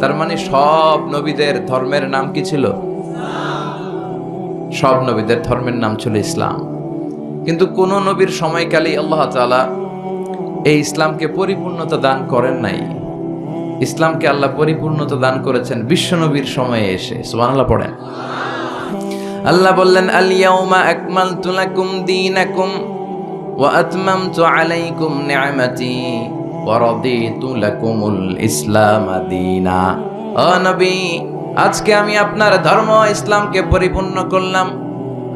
তার মানে সব নবীদের ধর্মের নাম কি ছিল? সব নবীদের ধর্মের নাম ছিল ইসলাম। কিন্তু কোন নবীর সময়কালে আল্লাহ তাআলা এই ইসলামকে পরিপূর্ণতা দান করেন নাই। ইসলামকে আল্লাহ পরিপূর্ণতা দান করেছেন বিশ্ব নবীর সময়ে এসে। সুবহানাল্লাহ পড়েন। আল্লাহ বললেন, আল ইয়াউমা আকমালতু লাকুম দীনাকুম ওয়া আতমামতু আলাইকুম নি'মাতি ওয়া রাদিতু লাকুমুল ইসলাম দীনা। ও নবী, আজকে আমি আপনার ধর্ম ইসলামকে পরিপূর্ণ করলাম।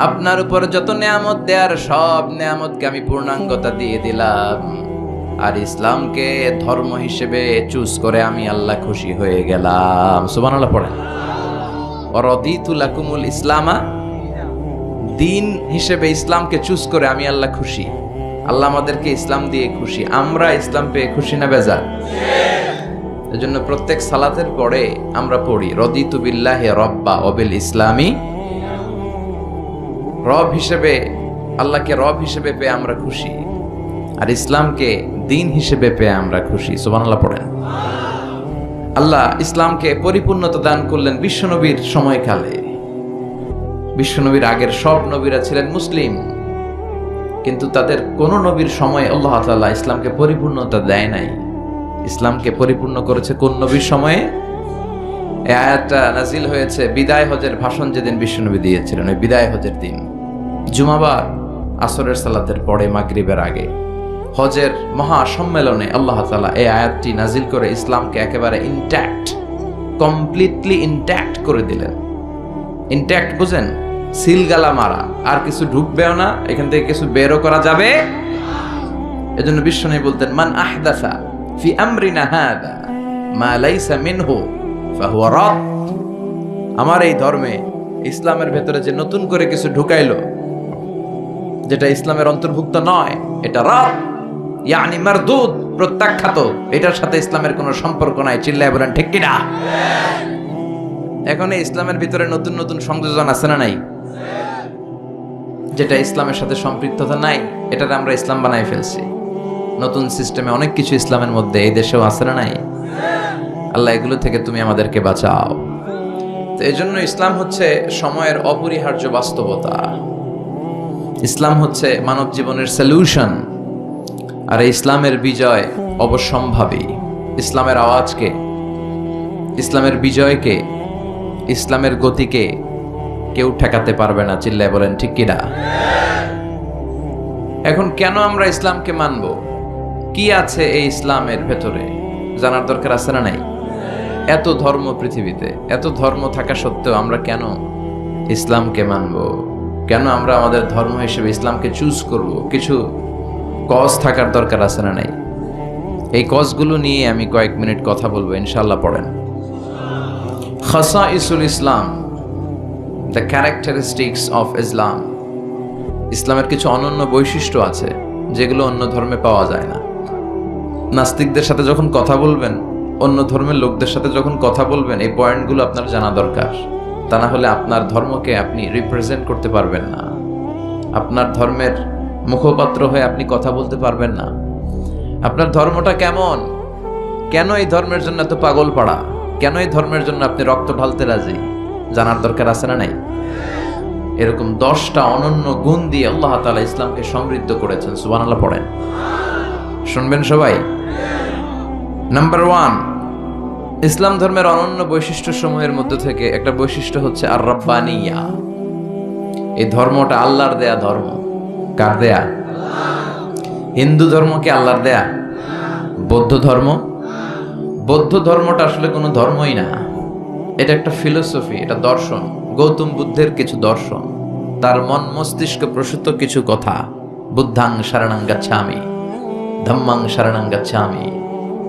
আপনার উপর যত নিয়ামত দেয়ার সব নিয়ামতকে আমি পূর্ণাঙ্গতা দিয়ে দিলাম। আর ইসলামকে ধর্ম হিসেবে চুজ করে আমি আল্লাহ খুশি হয়ে গেলাম। সুবহানাল্লাহ পড়েন। ওয়ারাদিতু লাকুমুল ইসলামা, দিন হিসেবে ইসলামকে চুজ করে আমি আল্লাহ খুশি। আল্লাহ আমাদেরকে ইসলাম দিয়ে খুশি। আমরা ইসলাম পেয়ে খুশি না বেজার? এজন্য প্রত্যেক সালাতের পরে আমরা পড়ি রদিতু বিল্লাহি রব্বা ওয়া বিল ইসলামি। রব হিসেবে আল্লাহকে রব হিসেবে পেয়ে আমরা খুশি, আর ইসলামকে দিন হিসেবে পেয়ে আমরা খুশি। সুবহানাল্লাহ পড়েন। আল্লাহ ইসলামকে পরিপূর্ণতা দান করলেন বিশ্বনবীর সময়কালে। বিশ্বনবীর আগের সব নবীরা ছিলেন মুসলিম, কিন্তু তাদের কোন নবীর সময় আল্লাহ তাআলা ইসলামকে পরিপূর্ণতা দেয় নাই। ইসলামকে পরিপূর্ণ করেছে কোন নবীর সময়ে? এই আয়াতটা নাজিল হয়েছে বিদায় হজের ভাষণ যেদিন বিশ্বনবী দিয়েছিলেন, ওই বিদায় হজের দিন জুমাবার আসরের সালাতের পরে মাগরিবের আগে হজের মহা সম্মেলনে আল্লাহ তাআলা এই আয়াতটি নাজিল করে ইসলামকে একেবারে ইনট্যাক্ট, কমপ্লিটলি ইনট্যাক্ট করে দিলেন। ইনট্যাক্ট বুঝেন? সিলগালা মারা, আর কিছু ঢুকবেও না, এখান থেকে কিছু বেরও করা যাবে। এজন্য বিশ্বনবী বলতেন, মান আহদাসা ফি আমরিনা হাদা মা লাইসা মিনহু ফাহুয়া রাদ। আমার এই ধর্মে ইসলামের ভেতরে যে নতুন করে কিছু ঢুকাইলো যেটা ইসলামের অন্তর্ভুক্ত নয়, এটা রাদ, ইয়ানি মারদুদ, প্রত্যাখ্যাত। এটার সাথে ইসলামের কোনো সম্পর্ক নাই। চিল্লায় বলেন ঠিক কিনা? এখন এই ইসলামের ভিতরে নতুন নতুন সংযোজন আছে না নাই? যেটা ইসলামের সাথে সম্পৃক্ততা নাই, এটার আমরা ইসলাম বানাই ফেলছি। নতুন সিস্টেমে অনেক কিছু ইসলামের মধ্যে এই দেশেও আছে না নাই? আল্লাহ এগুলো থেকে তুমি আমাদেরকে বাঁচাও। তো এই জন্য ইসলাম হচ্ছে সময়ের অপরিহার্য বাস্তবতা। ইসলাম হচ্ছে মানব জীবনের সলিউশন। আর ইসলামের বিজয় অবশ্যম্ভাবী। ইসলামের আওয়াজকে, ইসলামের বিজয়কে, ইসলামের গতিকে কেউ ঠেকাতে পারবে না। চিল্লায় বলেন ঠিক কিনা? এখন কেন আমরা ইসলামকে মানব? কি আছে এই ইসলামের ভেতরে জানার দরকার আছে না নাই? এত ধর্ম পৃথিবীতে, এত ধর্ম থাকা সত্ত্বেও আমরা কেন ইসলামকে মানব? কেন আমরা আমাদের ধর্ম হিসেবে ইসলামকে চুজ করব? কিছু কজ থাকার দরকার আছে না নাই? এই কজগুলো নিয়ে আমি কয়েক মিনিট কথা বলবো, ইনশাআল্লাহ। পড়েন। খাসাইসুল ইসলাম, দ্য ক্যারেক্টারিস্টিক্স অফ ইসলাম। ইসলামের কিছু অনন্য বৈশিষ্ট্য আছে যেগুলো অন্য ধর্মে পাওয়া যায় না। নাস্তিকদের সাথে যখন কথা বলবেন, অন্য ধর্মের লোকদের সাথে যখন কথা বলবেন, এই পয়েন্টগুলো আপনার জানা দরকার। তা না হলে আপনার ধর্মকে আপনি রিপ্রেজেন্ট করতে পারবেন না। আপনার ধর্মের মুখপাত্র হয়ে আপনি কথা বলতে পারবেন না। আপনার ধর্মটা কেমন, কেন এই ধর্মের জন্য এত পাগল পাড়া, কেন এই ধর্মের জন্য আপনি রক্ত ঢালতে রাজি, জানার দরকার আছে না নাই? এরকম 10টা অনন্য গুণ দিয়ে আল্লাহ তাআলা ইসলামকে সমৃদ্ধ করেছেন। সুবহানাল্লাহ পড়েন। শুনবেন সবাই? নাম্বার 1, ইসলাম ধর্মের অনন্য বৈশিষ্ট্য সমূহের মধ্যে থেকে একটা বৈশিষ্ট্য হচ্ছে আর রাব্বানিয়া। এই ধর্মটা আল্লাহর দেয়া ধর্ম। কার দেয়া? হিন্দু ধর্ম কি আল্লাহর দেয়া? বৌদ্ধ ধর্ম? বৌদ্ধ ধর্মটা আসলে কোনো ধর্মই না, এটা একটা ফিলোসফি, এটা দর্শন। গৌতম বুদ্ধের কিছু দর্শন, তার মন মস্তিষ্ক প্রসূত কিছু কথা। বুদ্ধাং শরণং গচ্ছামি, ধম্মাং শরণং গচ্ছামি,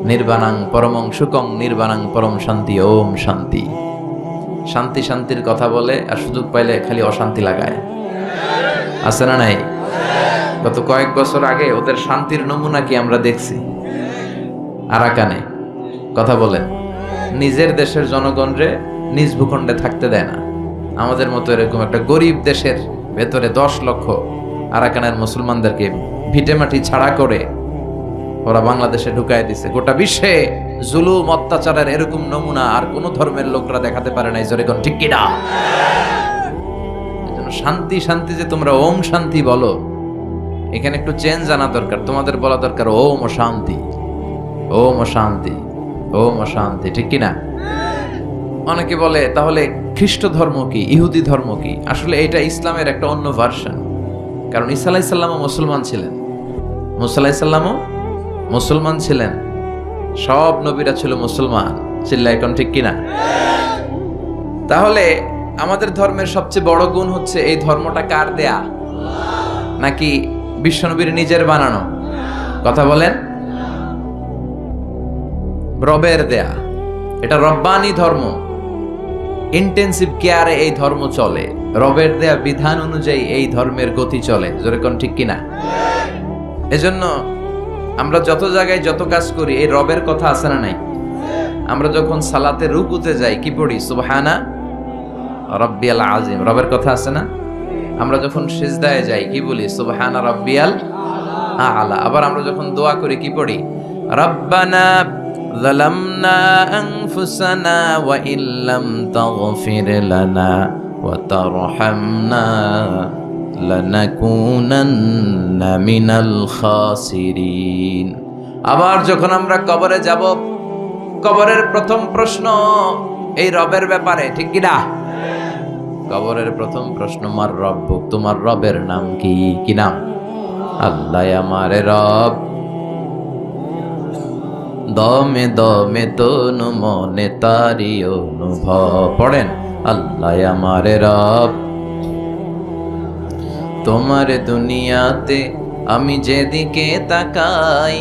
নির্বাণাং পরমং সুখং, নির্বাণাং পরম শান্তি। ওম শান্তি। শান্তি শান্তির কথা বলে, আর সুযোগ পাইলে খালি অশান্তি লাগায়। আছে না নাই? গত কয়েক বছর আগে ওদের শান্তির নমুনা কি আমরা দেখছি? আরাকানে কথা বলেন, নিজের দেশের জনগণরে নিজ ভূখণ্ডে থাকতে দেয় না। আমাদের মতো এরকম একটা গরিব দেশের ভেতরে 10 লক্ষ আরাকানের মুসলমানদেরকে ভিটেমাটি ছাড়া করে ওরা বাংলাদেশে ঢুকাই দিছে। গোটা বিশ্বে জুলুম অত্যাচারের এরকম নমুনা আর কোন ধর্মের লোকরা দেখাতে পারে নাই। জোরে কোন ঠিক কিনা? এজন্য শান্তি শান্তি যে তোমরা ওম শান্তি বলো, এখানে একটু চেঞ্জ আনা দরকার। তোমাদের বলা দরকার ওম শান্তি, ওম শান্তি, ওম শান্তি, ঠিক কিনা? অনেকে বলে তাহলে খ্রিস্ট ধর্ম কি, ইহুদি ধর্ম কি? আসলে এটা ইসলামের একটা অন্য ভার্সন। কারণ ঈসা আলাইহিস সালামও মুসলমান ছিলেন, মুসা আলাইহিস সালামও মুসলমান ছিলেন, সব নবীরা ছিল মুসলমান। চিল্লায় এখন ঠিক কিনা? তাহলে আমাদের ধর্মের সবচেয়ে বড় গুণ হচ্ছে এই ধর্মটা কার দেয়া, নাকি বিশ্বনবীর নিজের বানানো? কথা বলেন। রবের দেয়া, এটা রব্বানি ধর্ম। ইন্টেন্সিভ কেয়ারে এই ধর্ম চলে, রবের দেয়া বিধান অনুযায়ী এই ধর্মের গতি চলে। জোরে কোন ঠিক কিনা? এজন্য আমরা যত জায়গায় যত কাজ করি এই রবের কথা আছে না নাই? আমরা যখন সালাতে রুকুতে যাই কি পড়ি? সুবহানা রাব্বিয়াল আযীম, রবের কথা আছে না? আমরা যখন সিজদায় যাই কি বলি? সুবহানা রাব্বিয়াল আ'লা। আবার আমরা যখন দোয়া করি কি পড়ি? রাব্বানা যালামনা আনফুসানা ওয়া ইল্লাম তাগফির লানা ওয়া তারহামনা লানাকুনান্না মিনাল খাসিরিন। আবার যখন আমরা কবরে যাব, কবরের প্রথম প্রশ্ন এই রবের ব্যাপারে, ঠিক কি না? কবরের প্রথম প্রশ্ন মার রব্বুক, তোমার রবের নাম কি? কি নাম? আল্লাহ আমারে রব। দমে দমে তনু মনে তারি অনুভব। পড়েন, আল্লাহ আমারে রব। তোমার দুনিয়াতে আমি যেদিকে তাকাই,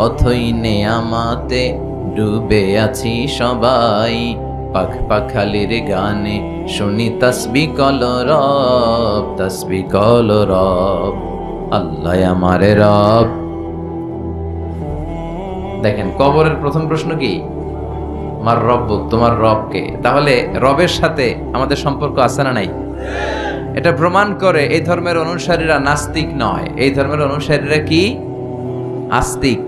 অথই নেয়ামাতে ডুবে আছি সবাই। পাখ পাখালির গানে শুনি তসবি কল রব, তসবি কল রব। আল্লাহ আমারে রব। দেখেন, কবরের প্রথম প্রশ্ন কি? মার রব্বুক, তোমার রবকে। তাহলে রবের সাথে আমাদের সম্পর্ক আছে না নাই? এটা প্রমাণ করে এই ধর্মের অনুসারীরা নাস্তিক নয়। এই ধর্মের অনুসারীরা কি? আস্তিক।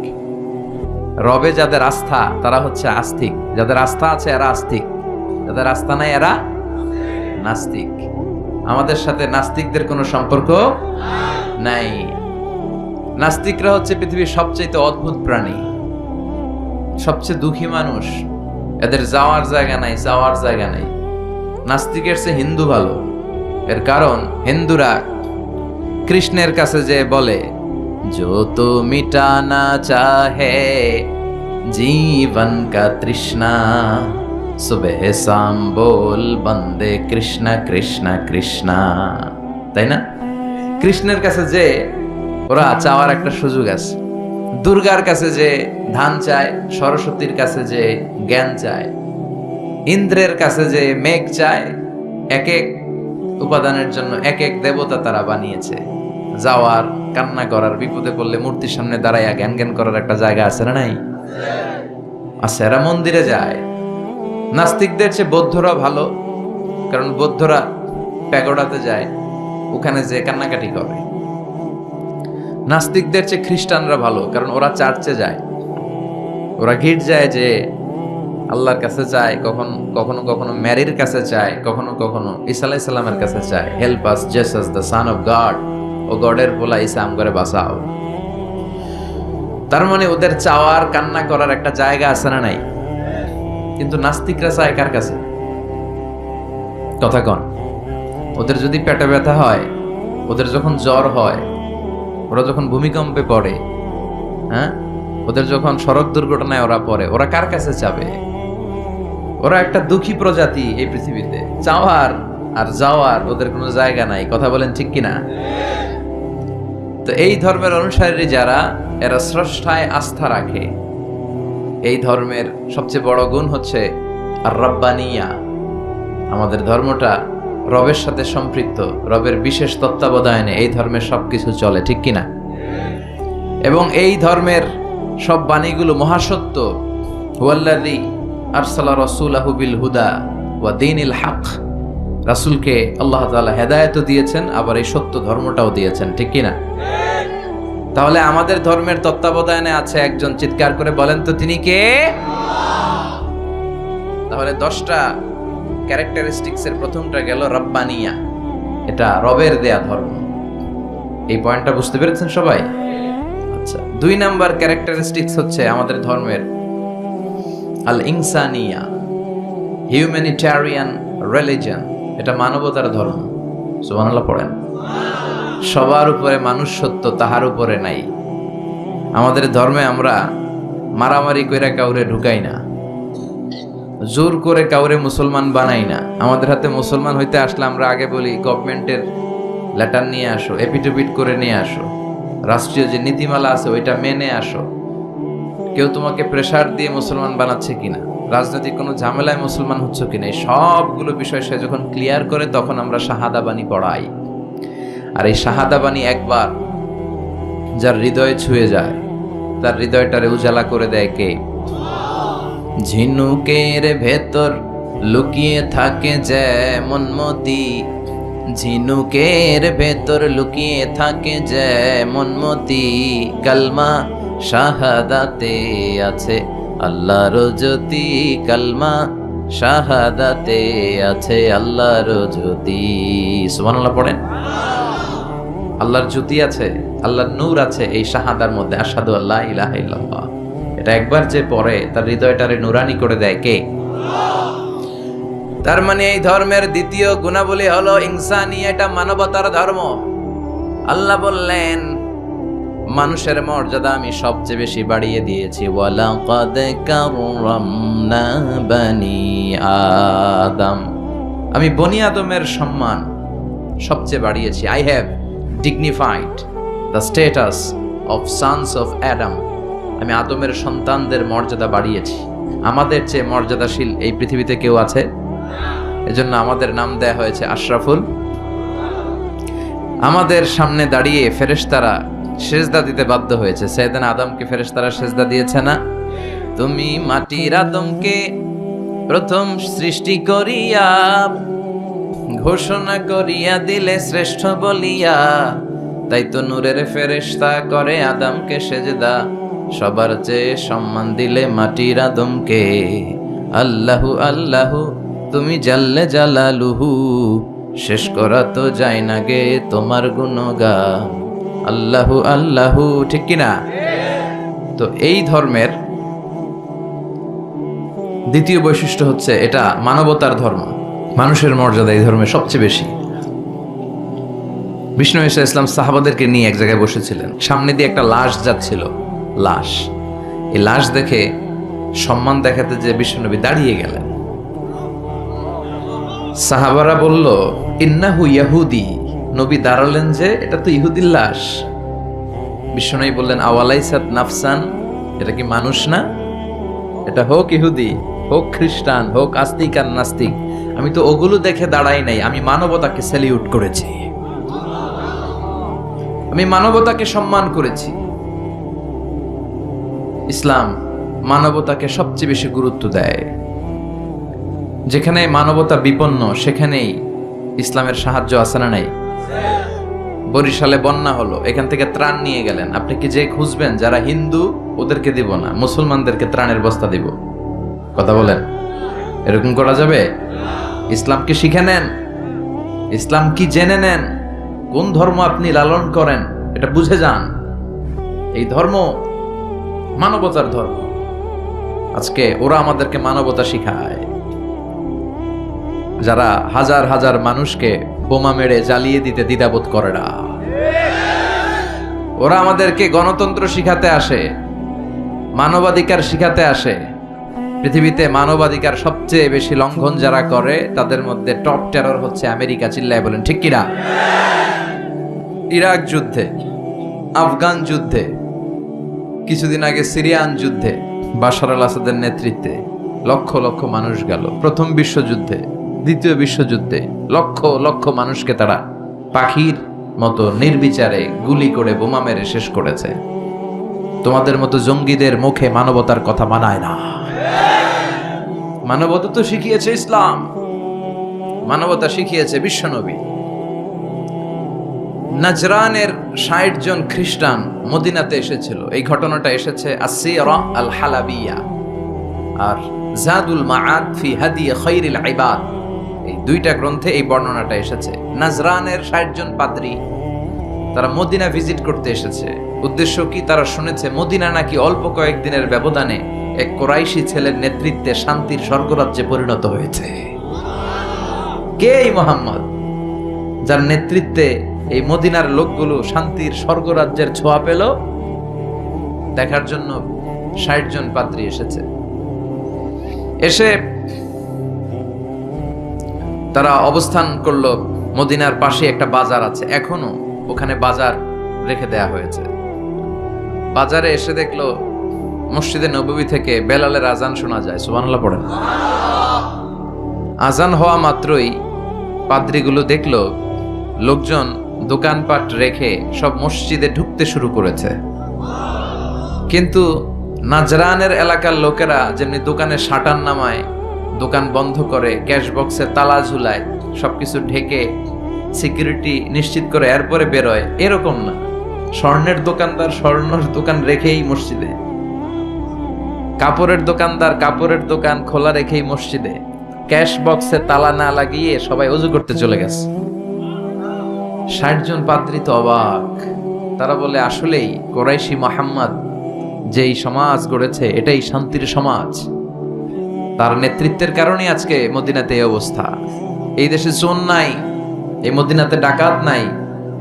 রবে যাদের আস্থা তারা হচ্ছে আস্তিক, যাদের আস্থা আছে এরা আস্তিক, যাদের আস্থা নাই এরা নাস্তিক। আমাদের সাথে নাস্তিকদের কোনো সম্পর্ক নাই। নাস্তিকরা হচ্ছে পৃথিবীর সবচেয়ে অদ্ভুত প্রাণী, সবচেয়ে দুঃখী মানুষ। এদের যাওয়ার জায়গা নাই, যাওয়ার জায়গা নাই। নাস্তিকের চেয়ে হিন্দু ভালো। এর কারণ হিন্দুরা কৃষ্ণের কাছে যে বলে, जो तो मिटाना चाहे जीवन का तृष्णा, सुबह शाम बोल बंदे कृष्ण कृष्ण कृष्णा। তাই না? কৃষ্ণের কাছে যে ওরা চাওয়ার একটা সুযোগ আছে। দুর্গার কাছে যে ধান চায়, সরস্বতীর কাছে যে জ্ঞান চায়, ইন্দ্রের কাছে যে মেঘ চায়, এক এক উপাদানের জন্য এক এক দেবতা তারা বানিয়েছে। যাওয়ার, কান্না করার, বিপদে পড়লে মূর্তির সামনে দাঁড়াইয়া জ্ঞান জ্ঞান করার একটা জায়গা আছে না নাই? আছে। এরা মন্দিরে যায়। নাস্তিকদের চেয়ে বৌদ্ধরা ভালো, কারণ বৌদ্ধরা প্যাগোডাতে যায়, ওখানে যে কান্নাকাটি করে। নাস্তিকদের চেয়ে খ্রিস্টানরা ভালো, কারণ ওরা চার্চে যায়, ওরা গির্জায় যে আল্লাহর কাছে চায়, কখনো কখনো ম্যারির কাছে চায়, কখনো কখনো ঈসা আলাইহিস সালামের কাছে চায়। Help us Jesus the son of God, ও গডের পোলা ঈসা আমগরে বাঁচাও। তার মানে ওদের চাওয়ার, কান্না করার একটা জায়গা আছে না নাই? কিন্তু নাস্তিকরা চায় কার কাছে? কথা কন। ওদের যদি পেটে ব্যথা হয়, ওদের যখন জ্বর হয়, ওরা যখন ভূমিকম্পে পড়ে, হ্যাঁ, ওদের যখন সড়ক দুর্ঘটনায় ওরা পড়ে, ওরা কার কাছে যাবে? ওরা একটা দুঃখী প্রজাতি এই পৃথিবীতে। চাওয়ার আর যাওয়ার ওদের কোনো জায়গা নাই। কথা বলেন ঠিক কিনা? তো এই ধর্মের অনুসারী যারা, এরা স্রষ্টায় আস্থা রাখে। এই ধর্মের সবচেয়ে বড় গুণ হচ্ছে আর রব্বানিয়া। আমাদের ধর্মটা রবের সাথে সম্পৃক্ত, রবের বিশেষ তত্ত্বাবধানে এই ধর্মের সবকিছু চলে, ঠিক কিনা? এবং এই ধর্মের সব বাণীগুলো মহাসত্য। হুয়াল্লাযী আরসালা রাসূলাহু বিল হুদা ওয়া দীনিল হক। রাসূলকে আল্লাহ তাআলা হেদায়েতও দিয়েছেন, আবার এই সত্য ধর্মটাও দিয়েছেন, ঠিক কিনা? তাহলে আমাদের ধর্মের তত্ত্বাবধানে আছে একজন, চিৎকার করে বলেন তো তিনি কে? তাহলে 10টা ক্যারেক্টারিস্টিক্স এর প্রথমটা গেল রব্বানিয়া, এটা রবের দেয়া ধর্ম। এই পয়েন্টটা বুঝতে পেরেছেন সবাই? আচ্ছা, 2 নাম্বার ক্যারেক্টারিস্টিক্স হচ্ছে আমাদের ধর্মের আল ইনসানিয়া, হিউম্যানিটেরিয়ান রিলিজিয়ন, এটা মানবতার ধর্ম। সুবহানাল্লাহ পড়েন। সবার উপরে মানুষ সত্য, তাহার উপরে নাই। আমাদের ধর্মে আমরা মারামারি কইরা কাউরে ঢুকাই না, জোর করে কাউরে মুসলমান বানাই না। আমাদের হাতে মুসলমান হইতে আসলে আমরা আগে বলি গভর্নমেন্টের লেটার নিয়ে আসো, এপিটুপিট করে নিয়ে আসো, রাষ্ট্রীয় যে নীতিমালা আছে ওইটা মেনে আসো। কেউ তোমাকে প্রেসার দিয়ে মুসলমান বানাচ্ছে কিনা, রাজনৈতিক কোনো ঝামেলায় মুসলমান হচ্ছ কিনা, এই সবগুলো বিষয় সে যখন ক্লিয়ার করে তখন আমরা শাহাদা বাণী পড়াই। আর এই শাহাদা বাণী একবার যার হৃদয়ে ছুঁয়ে যায়, তার হৃদয়টারে উজালা করে দেয় কে? ঝিনুকের ভেতর লুকিয়ে থাকে যেমন মতি, ঝিনুকের ভেতর লুকিয়ে থাকে যেমন মতি, কালমা শাহাদাতে আছে আল্লাহর জ্যোতি, কালমা শাহাদাতে আছে আল্লাহর জ্যোতি। সুবহানাল্লাহ পড়েন। আল্লাহর জ্যোতি আছে, আল্লাহর নূর আছে এই শাহাদার মধ্যে, আশহাদু আল্লা ইলাহা ইল্লাল্লাহ। এটা একবার যে পড়ে তার হৃদয়টারে নুরানি করে দেয় কে? তার মানে এই ধর্মের দ্বিতীয় গুণাবলী হলো ইনসানি, এটা মানবতার ধর্ম। আল্লাহ বললেন মানুষের মর্যাদা আমি সবচেয়ে বেশি বাড়িয়ে দিয়েছি, ওয়ালাকাদ কাররামনা বানি আদম, আমি বনি আদমের সম্মান সবচেয়ে বাড়িয়েছি। I have dignified the status of sons of Adam, আমি আদমের সন্তানদের মর্যাদা বাড়িয়েছি। আমাদের চেয়ে মর্যাদাশীল এই পৃথিবীতে কেউ আছে? এজন্য আমাদের নাম দেয়া হয়েছে আশরাফুল। আমাদের সামনে দাঁড়িয়ে ফেরেশতারা সেজদা দিতে বাধ্য হয়েছে। সাইয়েদনা আদমকে ফেরেশতারা সেজদা দিয়েছে না? তুমি মাটির আদমকে প্রথম সৃষ্টি করিয়া ঘোষণা করিয়া দিলে শ্রেষ্ঠ বলিয়া, তাই তো নূরের ফেরেশতা করে আদমকে সেজদা, সবার চেয়ে সম্মান দিলে মাটির আদমকে। আল্লাহু আল্লাহু তুমি জাল্লে জালালুহু, শেষ করা তো যায় না গে তোমার গুণগান। আল্লাহু আল্লাহু, ঠিক কিনা? তো এই ধর্মের দ্বিতীয় বৈশিষ্ট্য হচ্ছে এটা মানবতার ধর্ম। মানুষের মর্যাদা এই ধর্মে সবচেয়ে বেশি। বিষ্ণু ঈসা ইসলাম সাহাবাদেরকে নিয়ে এক জায়গায় বসেছিলেন, সামনে দিয়ে একটা লাশ যাচ্ছিল, লাশ। এই লাশ দেখে সম্মান দেখাতে যে বিশ্বনবী দাঁড়িয়ে গেলেন। সাহাবারা বলল ইন্নাহু ইয়াহুদি, নবী দাঁড়ালেন যে এটা তো ইহুদির লাশ। বিশ্বনবী বললেন আওয়ালাইসাত নাফসান, এটা কি মানুষ না? এটা হোক ইহুদি, হোক খ্রিস্টান, হোক আস্তিক আর নাস্তিক, আমি তো ওগুলো দেখে দাঁড়াই নাই, আমি মানবতাকে স্যালিউট করেছি, আমি মানবতাকে সম্মান করেছি। ইসলাম মানবতাকে সবচেয়ে বেশি গুরুত্ব দেয়। যেখানে মানবতা বিপন্ন সেখানেই ইসলামের সাহায্য আছে না নাই? বরিশালে বন্যা হলো, এখান থেকে ত্রাণ নিয়ে গেলেন, আপনি কি যে খুঁজবেন যারা হিন্দু ওদেরকে দিব না, মুসলমানদেরকে ত্রাণের বস্তা দিব? কথা বলেন, এরকম করা যাবে? ইসলাম কি শিখে নেন, ইসলাম কি জেনে নেন, কোন ধর্ম আপনি লালন করেন এটা বুঝে যান। এই ধর্ম মানবতার ধর্ম। আজকে ওরা আমাদেরকে মানবতা শিখায়, যারা হাজার হাজার মানুষকে বোমা মেরে জ্বালিয়ে দিতে দ্বিধাবোধ করে না। ওরা আমাদেরকে গণতন্ত্র শিখাতে আসে, মানবাধিকার শিখাতে আসে। পৃথিবীতে মানবাধিকার সবচেয়ে বেশি লঙ্ঘন যারা করে তাদের মধ্যে টপ টেরর হচ্ছে আমেরিকা। চিল্লায় বলেন ঠিক কিনা? ইরাক যুদ্ধে, আফগান যুদ্ধে, কিছুদিন আগে সিরিয়ান যুদ্ধে বাশার আল আসাদের নেতৃত্বে লক্ষ লক্ষ মানুষ গেল। প্রথম বিশ্বযুদ্ধে, দ্বিতীয় বিশ্বযুদ্ধে লক্ষ লক্ষ মানুষকে তারা পাখির মতো নির্বিচারে গুলি করে বোমা মেরে শেষ করেছে। তোমাদের মতো জঙ্গিদের মুখে মানবতার কথা মানায় না। মানবতা তো শিখিয়েছে ইসলাম, মানবতা শিখিয়েছে বিশ্বনবী। নাজরানের ৬০ জন খ্রিস্টান মদিনাতে এসেছিল। এই ঘটনাটা এসেছে আসসিরা আল হালাবিয়া আর জাদুল মাআদ ফি হাদি খায়রিল ইবাদ, এই দুইটা গ্রন্থে এই বর্ণনাটা এসেছে। নাজরানের ৬০ জন পাদ্রী তারা মদিনা ভিজিট করতে এসেছে। উদ্দেশ্য কি? তারা শুনেছে মদিনা নাকি অল্প কয়েকদিনের ব্যবধানে এক কোরাইশি ছেলের নেতৃত্বে শান্তির স্বর্গরাজ্যে পরিণত হয়েছে। কে এই মুহাম্মদ, যার নেতৃত্বে এই মদিনার লোকগুলো শান্তির স্বর্গরাজ্যের ছোঁয়া পেল? দেখার জন্য ৬০ জন পাদ্রী এসেছে। এসে তারা অবস্থান করলো মদিনার পাশে একটা বাজার আছে, এখনো ওখানে বাজার রেখে দেয়া হয়েছে। বাজারে এসে দেখলো মসজিদে নববী থেকে বেলালের আজান শোনা যায়। সুবহানাল্লাহ পড়েন। আজান হওয়া মাত্রই পাদ্রীগুলো দেখলো লোকজন দোকানপাট রেখে সব মসজিদে ঢুকতে শুরু করেছে। কিন্তু নাজরানের এলাকার লোকেরা যেমনি দোকানে শাটার নামায়, দোকান বন্ধ করে, ক্যাশ বক্সে তালা ঝুলায়, সবকিছু ঢেকে সিকিউরিটি নিশ্চিত করে এরপরে বেরোয়, এরকম না। স্বর্ণের দোকানদার স্বর্ণের দোকান রেখেই মসজিদে, কাপড়ের দোকানদার কাপড়ের দোকান খোলা রেখেই মসজিদে, ক্যাশ বক্সে তালা না লাগিয়ে সবাই ওযু করতে চলে গেছে। ৬০ জন পাদ্রী তো অবাক। তারা বলে, আসলেই কোরাইশি মুহাম্মদ যেই সমাজ গড়েছে এটাই শান্তির সমাজ। তার নেতৃত্বের কারণে আজকে মদিনাতে এই অবস্থা। এই দেশে জোন নাই, এই মদিনাতে ডাকাত নাই,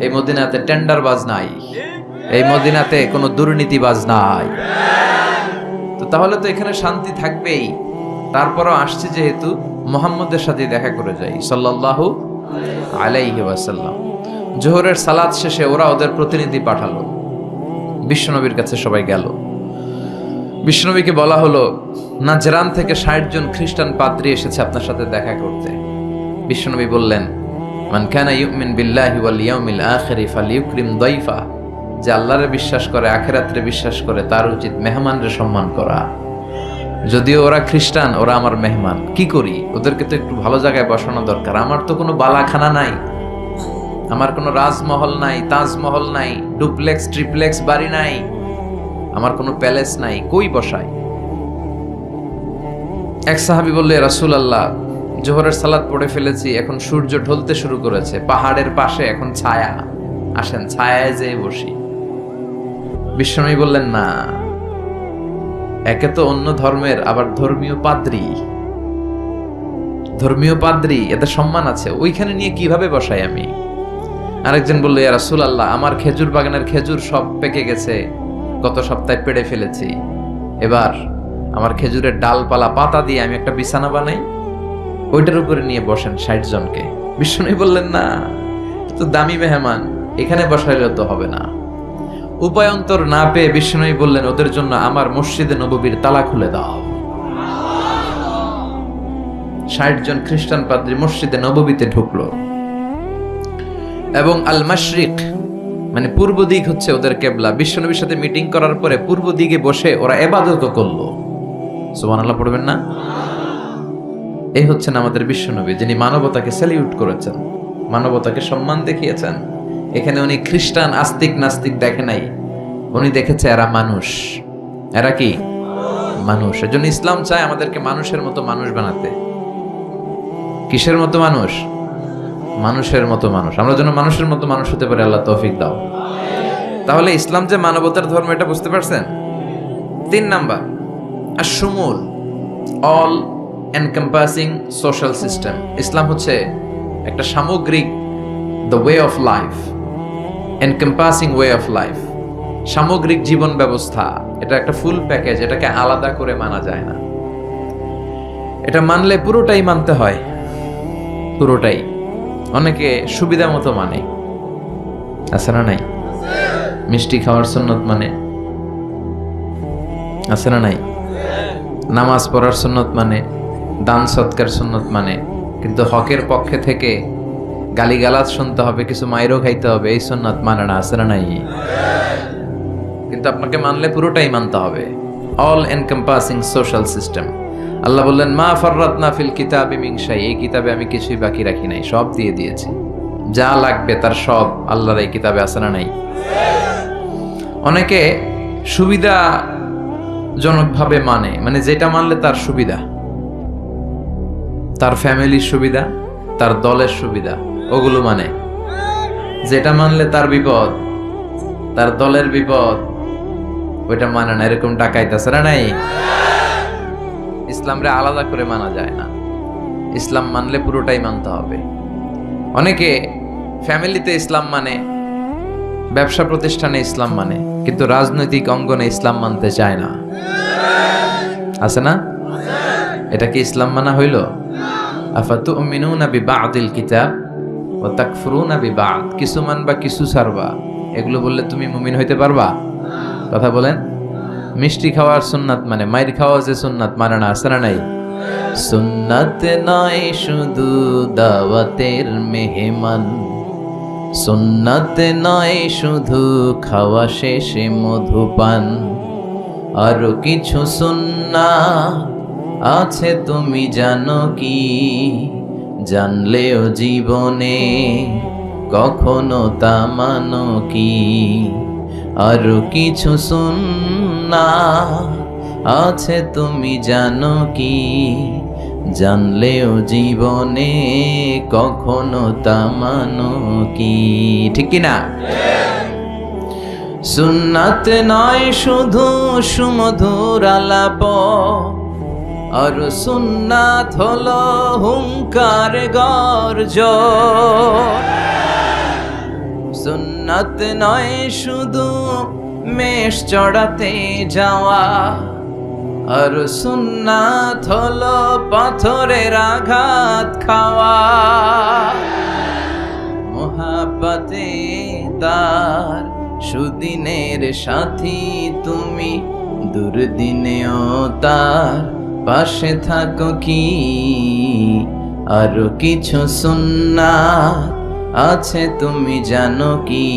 এই মদিনাতে টেন্ডারবাজ নাই, এই মদিনাতে কোনো দুর্নীতিবাজ নাই। তো তাহলে তো এখানে শান্তি থাকবেই। তারপরও আসছে যেহেতু মুহাম্মদের সাথে দেখা করে যাই সাল্লাল্লাহু আলাইহি ওয়াসাল্লাম। জোহরের সালাত শেষে ওরা ওদের প্রতিনিধি পাঠালো, বিশ্বনবীর কাছে সবাই গেল। বিশ্বনবীকে বলা হলো, নাজরান থেকে ৬০ জন খ্রিস্টান পাদ্রী এসেছে আপনার সাথে দেখা করতে। বিশ্বনবী বললেন, মান কানা ইউমিন বিল্লাহি ওয়াল ইয়াউমিল আখিরি ফালিউকরিম দাইফা, যে আল্লাহরে বিশ্বাস করে, আখিরাতে বিশ্বাস করে, তার উচিত মেহমানরে সম্মান করা। যদিও ওরা খ্রিস্টান, ওরা আমার মেহমান, কি করি? ওদেরকে তো একটু ভালো জায়গায় বসানো দরকার। আমার তো কোনো বালাখানা নাই, আমার কোনো রাজমহল নাই, তাজমহল নাই, ডুপ্লেক্স ট্রিপ্লেক্স বাড়ি নাই, আমার কোনো প্যালেস নাই, কই বসাই? এক সাহাবী বললে, রাসূলুল্লাহ, জোহরের সালাত পড়ে ফেলেছি, এখন সূর্য ঢলতে শুরু করেছে, পাহাড়ের পাশে এখন ছায়া, আসেন ছায়ায় যেয়ে বসি। বিশ্বনবী বললেন, না, একে তো অন্য ধর্মের, আবার ধর্মীয় পাদ্রী, এতে সম্মান আছে, ওইখানে নিয়ে কিভাবে বসাই আমি? আরেকজন বলল, ইয়া রাসূলুল্লাহ, আমার খেজুর বাগানের খেজুর সব পেকে গেছে, গত সপ্তাহে পেড়ে ফেলেছি, এবার আমার খেজুরের ডালপালা পাতা দিয়ে আমি একটা বিছানা বানাই, ওইটার উপরে নিয়ে বসেন ৬০ জনকে। বিশ্বনবী বললেন, না, তো দামি মেহমান, এখানে বসাইলে তো হবে না। উপায়ন্তর না পেয়ে বিশ্বনবী বললেন, ওদের জন্য আমার মসজিদে নববীর তালা খুলে দাও। ৬০ জন খ্রিস্টান পাদ্রী মসজিদে নববীতে ঢুকলো এবং আল মাশরিক মানে পূর্ব দিক হচ্ছে ওদের কেবলা। বিশ্বনবীর সাথে মিটিং করার পরে পূর্ব দিকে বসে ওরা ইবাদত করলো। সুবহানাল্লাহ পড়বেন না? এই হচ্ছেন আমাদের বিশ্বনবী, যিনি মানবতাকে স্যালিউট করেছেন, মানবতাকে সম্মান দেখিয়েছেন। এখানে উনি খ্রিস্টান আস্তিক নাস্তিক দেখে নাই, উনি দেখেছে এরা মানুষ। এরা কি মানুষ। এজন্য ইসলাম চায় আমাদেরকে মানুষের মতো মানুষ বানাতে। কিসের মতো মানুষ? মানুষের মতো মানুষ। আমরা যেন মানুষের মতো মানুষ হতে পারি, আল্লাহ তৌফিক দাও। তাহলে ইসলাম যে মানবতার ধর্ম, এটা বুঝতে পারছেন? ৩ নাম্বার, আশ-শুমুল, all encompassing social system. Islam হচ্ছে একটা সামগ্রিক, the way of life, encompassing way of life, সামগ্রিক জীবন ব্যবস্থা। এটা একটা ফুল প্যাকেজ, এটাকে আলাদা করে মানা যায় না। এটা মানলে পুরোটাই মানতে হয়, পুরোটাই। অনেকে সুবিধা মতো মানে, আছে না নাই? মিষ্টি খাওয়ার সুন্নত মানে, আছে না নাই? নামাজ পড়ার সুন্নত মানে, দান সৎকার সুন্নত মানে, কিন্তু হকের পক্ষে থেকে গালিগালাজ শুনতে হবে, কিছু মাইরও খাইতে হবে, এই সুন্নত মানে না, আছে না নাই? কিন্তু আপনাকে মানলে পুরোটাই মানতে হবে, অল এনকম্পাসিং সোশ্যাল সিস্টেম। আল্লাহ বললেন, মা ফাররাতনা ফিল কিতাবি মিন শাই, এই কিতাবে আমি কিছুই বাকি রাখি নাই, সব দিয়ে দিয়েছি। যা লাগবে তার সব আল্লাহর এই কিতাবে আছে না নাই? অনেকে সুবিধাজনকভাবে মানে যেটা মানলে তার সুবিধা, তার ফ্যামিলির সুবিধা, তার দলের সুবিধা, ওগুলো মানে। যেটা মানলে তার বিপদ, তার দলের বিপদ, ওইটা মানে না। এরকম ডাকাইতেছে না নাই? ইসলামরে আলাদা করে মানা যায় না। ইসলাম মানলে পুরোটাই মানতে হবে। অনেকে ফ্যামিলিতে ইসলাম মানে, ব্যবসা প্রতিষ্ঠানে ইসলাম মানে, কিন্তু রাজনৈতিক অঙ্গনে ইসলাম মানতে চায় না। আছে না? এটা কি ইসলাম মানা হইল? আফাতুমিনুনা বিবাদিল কিতাব ওয়া তাকফুরুনা বিবাদ। কিছু মানবা কিছু ছাড়বা, এগুলো বললে তুমি মুমিন হইতে পারবা? কথা বলেন। মিষ্টি খাওয়ার সুন্নাত মানে, মাইর খাওয়া যে সুন্নাত মানে না, আছে না নাই? সুন্নাত নয় শুধু দাওয়াতের মেহমান, সুন্নাত নয় শুধু খাওয়া শেষে মধুপান, আরো কিছু সুন্নাত আছে তুমি জানো কি? জানলেও জীবনে কখনো তা মানো কি? আরো কিছু সুন্নাত আছে তুমি জানো কি? জানলেও জীবনে কখনো তা মানো কি? ঠিক কিনা? সুন্নাত নয় শুধু সুমধুর আলাপ, আর সুন্নাত হলো হুঙ্কার গর্জন। সুন্নাত নয় শুধু মেষ চড়াতে যাওয়া, আর সুন্নাত হলো পাথরের আঘাত খাওয়া। মোহাব্বতে তার সুদিনের সাথী তুমি, দুর্দিনেও তার পাশে থাকো কি? আরো কিছু সুন্নাত আছে তুমি জানো কি?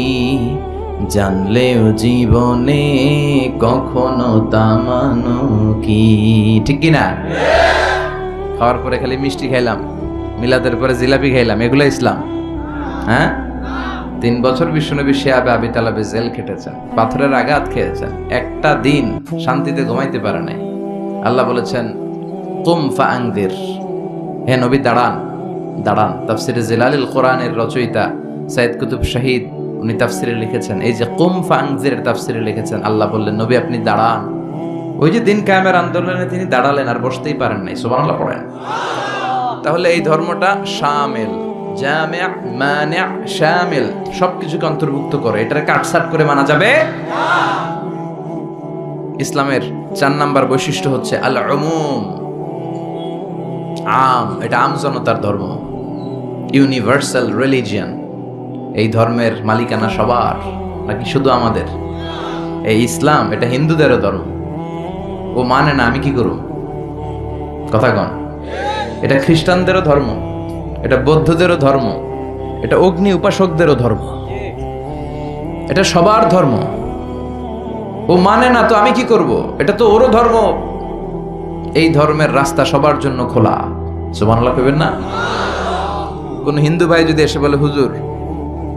জানলেও জীবনে কখনো তা মানো কি? ঠিক কিনা? খাওয়ার পরে খালি মিষ্টি খাইলাম, মিলাদের পরে জিলাপি খাইলাম, এগুলো ইসলাম? হ্যাঁ? 3 বছর বিশ্বনবী শিয়াবে আবি তালেবে জেল খেটেছেন, পাথরের আঘাত খেয়েছেন, একটা দিন শান্তিতে ঘুমাইতে পারে নাই। আল্লাহ বলেছেন কুম ফাআনদির, হে নবী দাঁড়ান, দাঁড়ান। তাফসিরে জিলালিল কোরআনের রচয়িতা সাইয়্যিদ কুতুব শহীদ উনি তাফসিরে লিখেছেন, এই যে কুম ফাআনদির তাফসিরে লিখেছেন, আল্লাহ বললেন নবী আপনি দাঁড়ান। ওই যে দিন কায়েমের আন্দোলনে তিনি দাঁড়ালেন, আর বসতেই পারেন নাই। সুবহানাল্লাহ পড়েন। তাহলে এই ধর্মটা শামিল, জামি', মানি', শামিল, সবকিছুকে অন্তর্ভুক্ত করে। এটারে কাটছাট করে মানা যাবে না। ইসলামের 4 নাম্বার বৈশিষ্ট্য হচ্ছে আল উমুম, আম। এটা আম জনতার ধর্ম, ইউনিভার্সাল রিলিজিয়ন। এই ধর্মের মালিকানা সবার, নাকি শুধু আমাদের? এই ইসলাম এটা হিন্দুদেরও ধর্ম। ও মানে না, আমি কি করব? কথা কন। এটা খ্রিস্টানদেরও ধর্ম, এটা বৌদ্ধদেরও ধর্ম, এটা অগ্নি উপাসকদেরও ধর্ম, এটা সবার ধর্ম। ও মানে না তো আমি কি করব? এটা তো ওরও ধর্ম। এই ধর্মের রাস্তা সবার জন্য খোলা। সুবহানাল্লাহ কইবেন না? কোন হিন্দু ভাই যদি এসে বলে হুজুর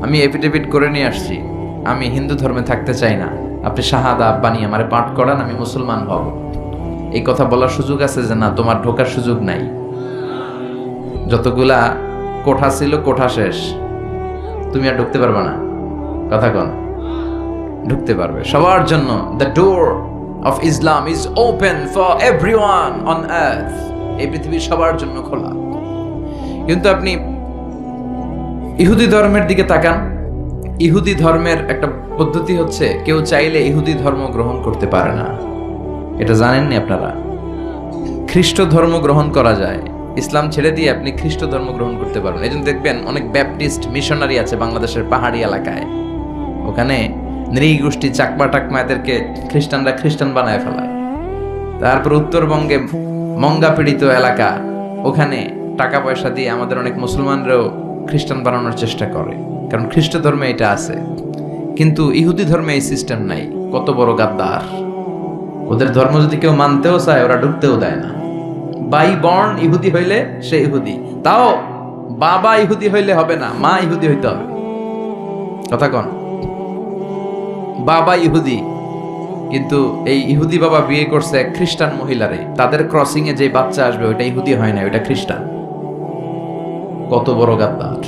আমি এফিডেভিট করে নিয়ে আসছি, আমি হিন্দু ধর্মে থাকতে চাই না, আপনি শাহাদা বানিয়ে আমারে পাঠ করান, আমি মুসলমান হব, এই কথা বলার সুযোগ আছে? যে না, তোমার ঢোকার সুযোগ নাই। যতগুলা কোঠা ছিল কোঠা শেষ, তুমি আর ঢুকতে পারবে না। কথা কন। ঢুকতে পারবে সবার জন্য। The door of Islam is open for everyone on earth. এই পৃথিবীর সবার জন্য খোলা। কিন্তু আপনি ইহুদি ধর্মের দিকে তাকান। ইহুদি ধর্মের একটা পদ্ধতি হচ্ছে, কেউ চাইলে ইহুদি ধর্ম গ্রহণ করতে পারে না। এটা জানেননি আপনারা? খ্রিস্ট ধর্ম গ্রহণ করা যায়, ইসলাম ছেড়ে দিয়ে আপনি খ্রিস্ট ধর্ম গ্রহণ করতে পারবেন। এই জন্য দেখবেন অনেক ব্যাপটিস্ট মিশনারি আছে বাংলাদেশের পাহাড়ি এলাকায়, ওখানে নৃগোষ্ঠী চাকমা টাকমা এদেরকে খ্রিস্টানরা খ্রিস্টান বানায় ফেলায়। তারপর উত্তরবঙ্গে মঙ্গা পীড়িত এলাকা, ওখানে টাকা পয়সা দিয়ে আমাদের অনেক মুসলমানরাও খ্রিস্টান বানানোর চেষ্টা করে, কারণ খ্রিস্ট ধর্মে এটা আছে। কিন্তু ইহুদি ধর্মে এই সিস্টেম নাই। কত বড় গাদ্দার! ওদের ধর্ম যদি কেউ মানতেও চায়, ওরা ঢুকতেও দেয় না। বাই বর্ন ইহুদি হইলে সে ইহুদি। তাও বাবা ইহুদি হইলে হবে না, মা ইহুদি হইতে হবে। কথা কন, বাবা ইহুদি কিন্তু এই ইহুদি বাবা বিয়ে করছে এক খ্রিস্টান মহিলারে, তাদের ক্রসিং এ যে বাচ্চা আসবে ওইটা ইহুদি হয় না, ওইটা খ্রিস্টান। কত বড় গাদ্দার!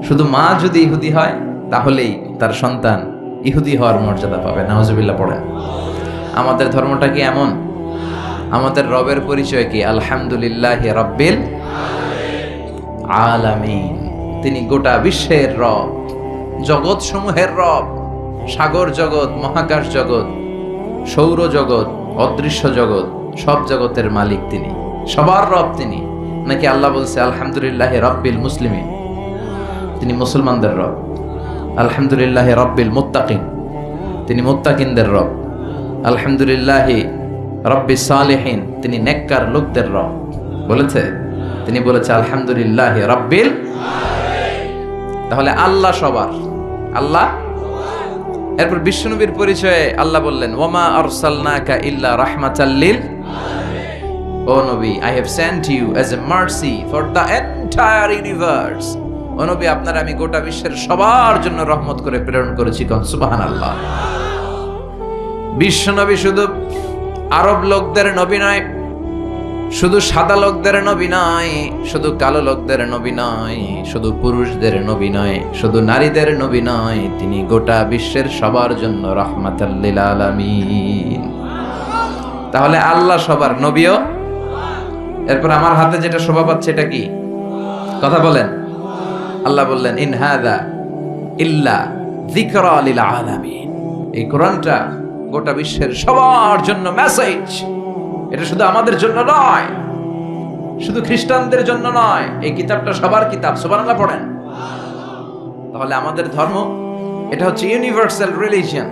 শুধু মা যদি ইহুদি হয় তাহলেই তার সন্তান ইহুদি হওয়ার মর্যাদা পাবে। নাউজুবিল্লাহ পড়েন। আমাদের ধর্মটা কি এমন? আমাদের রবের পরিচয় কি? আলহামদুলিল্লাহ রাব্বিল আলামিন। তিনি গোটা বিশ্বের রব, জগৎ সমূহের রব। সাগর জগৎ, মহাকাশ জগৎ, সৌর জগৎ, অদৃশ্য জগৎ, সব জগতের মালিক তিনি, সবার রব তিনি। নাকি আল্লাহ বলছে আলহামদুলিল্লাহ রাব্বিল মুসলিমিন, তিনি মুসলমানদের রব। আলহামদুলিল্লাহ রাব্বিল মুত্তাকিন, তিনি মুত্তাকিনদের রব। আলহামদুলিল্লাহ রাব্বিস সালিহিন, তিনি নেককার লোকদের রব। বলেছে? তিনি বলেছে আলহামদুলিল্লাহ রাব্বিল। তাহলে আল্লাহ সবার, আল্লাহ। এরপর বিশ্বনবীর পরিচয়ে আল্লাহ বললেন ওয়ামা আরসালনাকা ইল্লা রাহমাতাল লিল আলামিন। ও নবী, I have sent you as a mercy for the entire universe। ও নবী, আপনার আমি গোটা বিশ্বের সবার জন্য রহমত করে প্রেরণ করেছি। কোন সুবহানাল্লাহ। বিশ্বনবী শুধু আরব লোকদের নবী নয়, শুধু সাদা লোকদের নবী নয়, শুধু কালো লোকদের নবী নয়, শুধু পুরুষদের নবী নয়, শুধু নারীদের নবী নয়, তিনি গোটা বিশ্বের সবার জন্য রাহমাতাল লিল আলামিন। তাহলে আল্লাহ সবার, নবীও। এরপর আমার হাতে যেটা শোভা পাচ্ছে এটা কি? কথা বলেন। আল্লাহ বললেন ইন হাযা ইল্লা যিকরা লিল আলামিন। এই কোরআনটা গোটা বিশ্বের সবার জন্য মেসেজ। এটা শুধু আমাদের জন্য নয়, শুধু খ্রিস্টানদের জন্য নয়, এই কিতাবটা সবার কিতাব। সুবহানাল্লাহ পড়েন। তাহলে আমাদের ধর্ম এটা হচ্ছে ইউনিভার্সাল রিলিজিয়ন,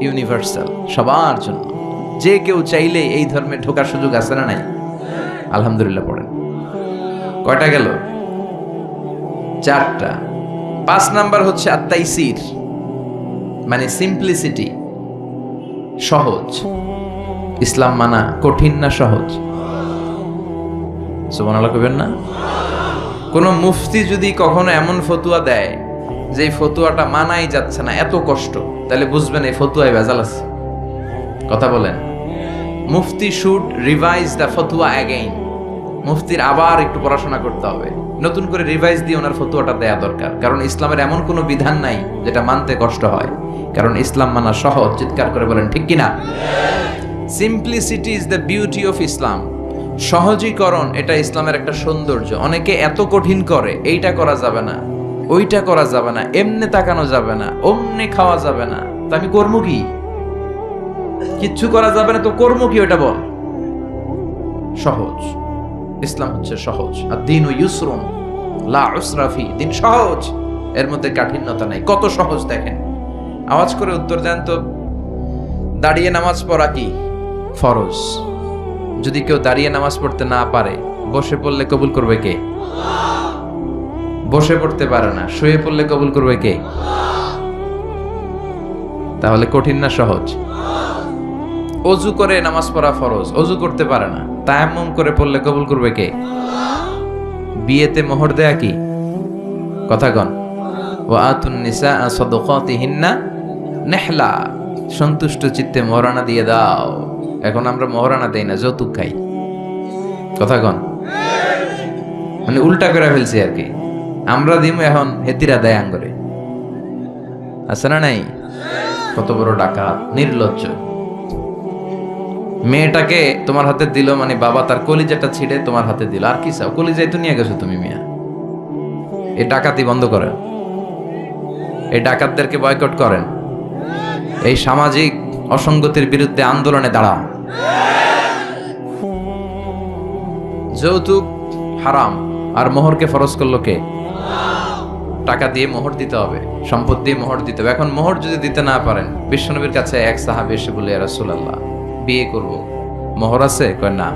ইউনিভার্সাল, সবার জন্য। যে কেউ চাইলে এই ধর্মে ঢোকার সুযোগ আছে না নাই? আলহামদুলিল্লাহ পড়েন। কয়টা গেল? 4টা। 5 নাম্বার হচ্ছে আত-তাইসির, মানে সিম্পলিসিটি, সহজ। ইসলাম মানা কঠিন না সহজ? সুবহানাল্লাহ কইবেন না? কোন মুফতি যদি কখনো এমন ফতুয়া দেয় যে ফতুয়াটা মানাই যাচ্ছে না, এত কষ্ট, তাহলে বুঝবেন এই ফতুয়ায় ভেজাল আছে। কথা বলেন। মুফতি শুড রিভাইজ দ্য ফতুয়া অ্যাগেইন। মুফতির আবার একটু পড়াশোনা করতে হবে, নতুন করে রিভাইজ দিয়ে ওনার ফতুয়াটা দেয়া দরকার। কারণ ইসলামের এমন কোনো বিধান নাই যেটা মানতে কষ্ট হয়, কারণ ইসলাম মানা সহজ। চিৎকার করে বলেন ঠিক কিনা? Simplicity is the beauty of Islam. সহজীকরণ এটা ইসলামের একটা সৌন্দর্য। অনেকে এত কঠিন করে, এইটা করা যাবে না, ওইটা করা যাবে না, এমনে তাকানো যাবে না, অমনে খাওয়া যাবে না, তা আমি কর্ম কি? কিচ্ছু করা যাবে না তো কর্ম কি? ওটা বল। সহজ। ইসলাম হচ্ছে সহজ। আর দ্বীনু ইউসরুন লা উসরা ফি। দিন সহজ, এর মধ্যে কাঠিন্যতা নাই। কত সহজ দেখেন। আওয়াজ করে উত্তর দেন তো, দাঁড়িয়ে নামাজ পড়া কি ফরজ? যদি কেউ দাঁড়িয়ে নামাজ পড়তে না পারে, বসে পড়লে কবুল করবে কে? বসে পড়তে পারে না, শুয়ে পড়লে কবুল করবে কে? তাহলে কঠিন না সহজ? অজু করে নামাজ পড়া ফরজ, অজু করতে পারে না, তায়াম্মুম করে পড়লে কবুল করবে কে? বিয়েতে মোহর দেয়া কি? কথা কন। ওয়া আতুন নিসা সাদাকাতিহিন্না নিহলা। সন্তুষ্ট চিত্তে মোহরানা দিয়ে দাও। এখন আমরা মোহরানা দেই না, যৌতুক খাই। কথা কন। মানে উল্টা করে ফেলছি আর কি। আমরা দিমু, এখন হেতিরা দেয় আঙ্গরে। আছে না নাই? কত বড় ডাকাত, নির্লজ্জ। মেয়েটাকে তোমার হাতে দিল, মানে বাবা তার কলিজাটা ছিঁড়ে তোমার হাতে দিল। আর কি চাও? কলিজাই তো নিয়ে গেছো তুমি মিয়া। এই ডাকাতি বন্ধ করেন। এই ডাকাতদেরকে বয়কট করেন। এই সামাজিক অসঙ্গতির বিরুদ্ধে আন্দোলনে দাঁড়ান। যৌতুক হারাম, আর মোহরকে ফরজ করলো কে? টাকা দিয়ে মোহর দিতে হবে, সম্পদ দিয়ে মোহর দিতে হবে। এখন মোহর যদি দিতে না পারেন, বিশ্বনবীর কাছে এক সাহাবী এসে বলে, ইয়া রাসূলুল্লাহ, বিয়ে করব, মোহর আছে? কয় না।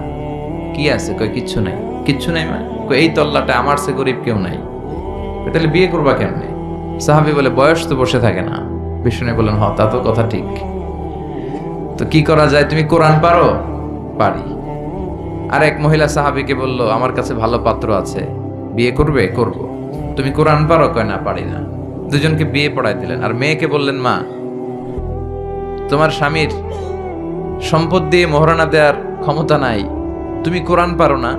কি আছে? কয় কিচ্ছু নাই। কিচ্ছু নাই মানে? কয় এই তল্লাটা আমার সে গরিব কেউ নাই। তাহলে বিয়ে করবা কেমনে? সাহাবী বলে, বয়স তো বসে থাকে না। বিশ্বনবী বলেন, হ, তা তো কথা ঠিক। তো কি করা যায়? তুমি কোরআন পারো? পারি। আর এক মহিলা সাহাবীকে বলল, আমার কাছে ভালো পাত্র আছে, বিয়ে করবে? করব। তুমি কোরআন পারো? কয় না, পারি না। দুজনকে বিয়ে পড়ায় দিলেন। আর মেয়েকে বললেন, মা, তোমার স্বামীর সম্পদ দিয়ে মোহরানা দেওয়ার ক্ষমতা নাই, তুমি কোরআন পারো না,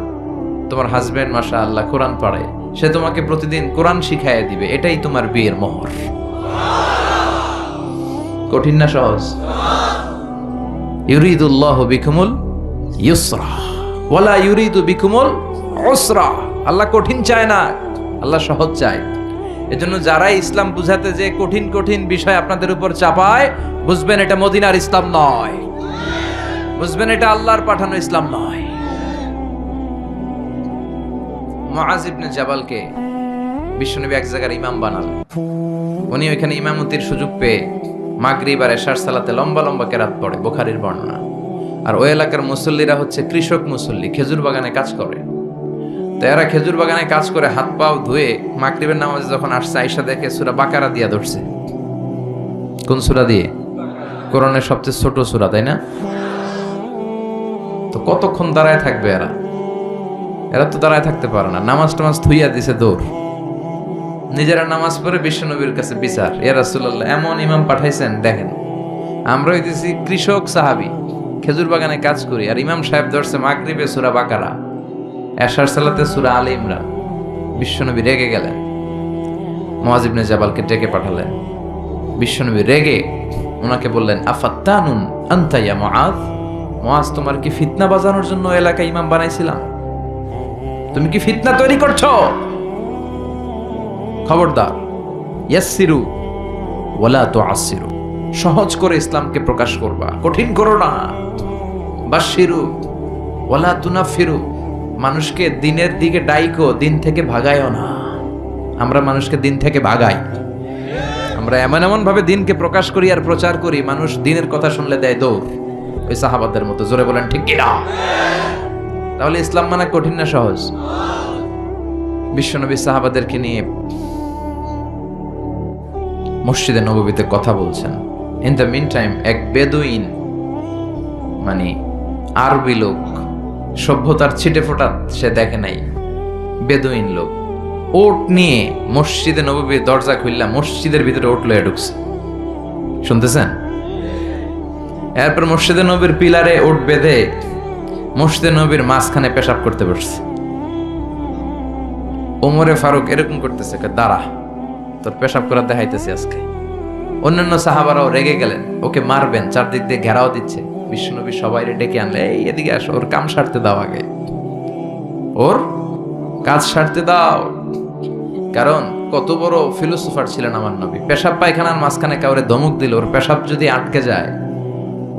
তোমার হাজবেন্ড মাশাআল্লাহ কোরআন পড়ে, সে তোমাকে প্রতিদিন কোরআন শিখাইয়া দিবে, এটাই তোমার বিয়ের মোহর। কঠিন না সহজ? ইউরিদুল্লাহু বিকুমুল ইউসরা ওয়ালা ইউরিদু বিকুমুল উসরা। আল্লাহ কঠিন চায় না, আল্লাহ সহজ চায়। এজন্য যারা ইসলাম বুঝাতে যে কঠিন কঠিন বিষয় আপনাদের উপর চাপায়, বুঝবেন এটা মদিনার ইসলাম নয়, বুঝবেন এটা আল্লাহর পাঠানো ইসলাম নয়। মুআজ ইবনে জাবালকে বিশ্বনবী এক জায়গার ইমাম বানালেন। উনি ওইখানে ইমামতির সুযোগ পেয়ে মাগরিব আর এশার সালাতে লম্বা লম্বা কেরাত পড়ে, বুখারীর বর্ণনা। আর ওই এলাকার মুসল্লিরা হচ্ছে কৃষক মুসল্লি, খেজুর বাগানে কাজ করে। তো এরা খেজুর বাগানে কাজ করে হাত পাও ধুয়ে মাগরিবের নামাজে যখন আসছে, আয়েশা দেখে সূরা বাকারা দিয়া ধরছে। কোন সূরা দিয়ে? কোরআনের সবচেয়ে ছোট সূরা, তাই না? তো কতক্ষণ দাঁড়ায় থাকবে এরা? এরা তো দাঁড়ায় থাকতে পারে না। নামাজ টামাজ থুইয়া দিছে দৌড়। নিজেরা নামাজ পড়ে বিশ্বনবীর কাছে বিচার, ইয়া রাসূলুল্লাহ, এমন ইমাম পাঠাইছেন, দেখেন আমরা হইতেছি কৃষক সাহাবী, খেজুর বাগানে কাজ করি, আর ইমাম সাহেব ধরছে মাগরিবে সূরা বাকারা, এশার সালাতে সূরা আলে ইমরান। বিশ্বনবী রেগে গেলেন, মুআজ ইবনে জাবালকে ডেকে পাঠালেন। বিশ্বনবী রেগে ওনাকে বললেন, আফাত্তানুন আনতা ইয়া মুআজ, মুআজ, তোমার কি ফিতনা বাজানোর জন্য এলাকায় ইমাম বানাইছিলাম? তুমি কি ফিতনা তৈরি করছো? খবরদার, ইয়াসসিরু ওয়ালা তুআসসিরু, সহজ করে ইসলামকে প্রকাশ করবা, কঠিন করো না। বাশশিরু ওয়ালা তুনাফিরু, মানুষকে দিনের দিকে ডাইকো, দিন থেকে ভাগায়ও না। আমরা মানুষকে দিন থেকে ভাগাই, আমরা এমন এমন ভাবে দিনকে প্রকাশ করি আর প্রচার করি, মানুষ দিনের কথা শুনলে দেয় দৌড়, ওই সাহাবাদের মতো। জোরে বলেন ঠিক কিনা? তাহলে ইসলাম মানা কঠিন না সহজ? বিশ্বনবী সাহাবাদেরকে নিয়ে মসজিদে নববীতে কথা বলছেন। ইন দ্য মিন টাইম এক বেদুইন, মানে আরবি লোক, সভ্যতার ছিটে ফোটা সে দেখে নাই, বেদুইন লোক, ওট নিয়ে মসজিদে নববীর দরজা খুললা, মসজিদের ভিতরে ওট লয়ে ঢুকছে। শুনতেছেন? এরপর মসজিদে নবীর পিলারে ওট বেঁধে মসজিদে নবীর মাঝখানে পেশাব করতে বসছে। ওমরে ফারুক এরকম করতেছে, দাঁড়া, তোর পেশাব করা দেখাইতেছে আজকে। অন্যান্য সাহাবারাও রেগে গেলেন, ওকে মারবেন, চারদিক দিয়ে ঘেরাও দিচ্ছে। বিশ্বনবী সবাই ডেকে আনলে, এই এদিকে আসো, ওর কাম সারতে দাও, আগে ওর কাজ সারতে দাও। কারণ কত বড় ফিলোসোফার ছিলেন আমার নবী। পেশাব পায়খানার মাঝখানে কাউরে ধমক দিল, ওর পেশাব যদি আটকে যায়,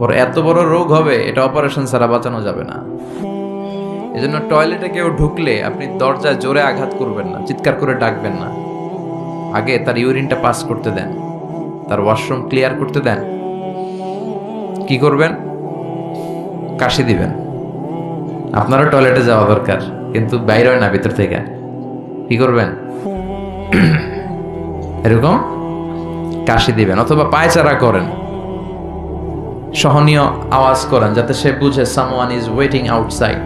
ওর এত বড় রোগ হবে, এটা অপারেশন ছাড়া বাঁচানো যাবে না। এজন্য টয়লেটে কেউ ঢুকলে আপনি দরজায় জোরে আঘাত করবেন না, চিৎকার করে ডাকবেন না। আগে তার ইউরিনটা পাস করতে দেন, তার ওয়াশরুম ক্লিয়ার করতে দেন। কি করবেন? কাশি দিবেন। আপনারও টয়লেটে যাওয়া দরকার, কিন্তু বাইরে হয় না, ভিতর থেকে। কি করবেন? এরকম কাশি দিবেন, অথবা পায়চারা করেন, সহনীয় আওয়াজ করেন, যাতে সে বুঝে সামওয়ান ইজ ওয়েটিং আউটসাইড।